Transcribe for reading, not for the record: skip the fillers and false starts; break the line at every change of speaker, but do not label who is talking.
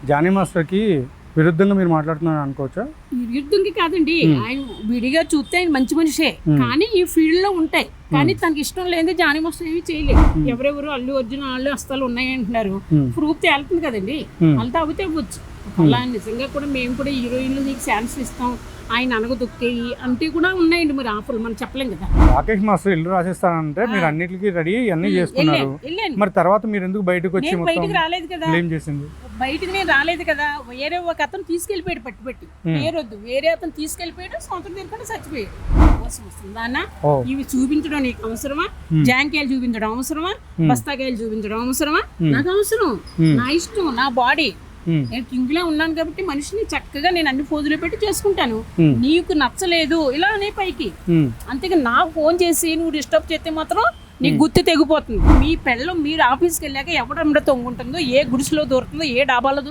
Johnny మాస్టర్కి విరుద్ధంగా మీరు మాట్లాడుతున్నారు అనుకోవచ్చా?
విరుద్ధంకి కాదండి, ఆయన విడిగా చూస్తే ఆయన మంచి మనిషే, కానీ ఈ ఫీల్డ్ లో ఉంటాయి. కానీ తనకి ఇష్టం లేని జానీ మాస్టర్ ఏమి చేయలేదు. ఎవరెవరు అల్లు అర్జున్ వాళ్ళు అస్తాలు ఉన్నాయి అంటున్నారు, ప్రూఫ్ తేలుతుంది కదండి. వాళ్ళతో అవితే అవ్వచ్చు. అలా నిజంగా కూడా మేము కూడా హీరోయిన్లు నీకు ఛాన్స్ ఇస్తాం, ఆయన అనగదొక్కేయి అంటే కూడా ఉన్నాయండి. మరి ఆఫర్లు మనం చెప్పలేం కదా.
రాకేష్ మాస్టర్ ఇల్లు రాసేస్తానంటే మీరు అన్నిటికీ రెడీ అన్ని చేసుకున్నారు. మరి తర్వాత మీరు ఎందుకు బయటకు వచ్చి
బయటకు రాలేదు కదా,
ఏం చేసింది?
బయటకు నేను రాలేదు కదా. వేరే ఒక అతను తీసుకెళ్లిపోయాడు పట్టుబట్టి, వేరొద్దు వేరే అతను తీసుకెళ్లిపోయాడు, సొంతం తీరుకుంటే చచ్చిపోయాడు. వస్తుందా ఇవి చూపించడం నీకు అవసరమా? జాంకాయలు చూపించడం అవసరమా? బస్తాకాయలు చూపించడం అవసరమా? నాకు అవసరం, నా ఇష్టం, నా బాడీ. నేను కింగ్ లో ఉన్నాను కాబట్టి మనిషిని చక్కగా నేను అన్ని పోజులు పెట్టి చేసుకుంటాను. నీకు నచ్చలేదు ఇలా అనే పైకి, అంతేగా నాకు ఫోన్ చేసి నువ్వు డిస్టర్బ్ చేస్తే మాత్రం నీకు గుర్తు తెగిపోతుంది. మీ పెళ్ళం మీరు ఆఫీస్కి వెళ్ళాక ఎవడెక్కడ తొంగుంటుందో, ఏ గుడిసెలో దూరుతుందో, ఏ డాబాలో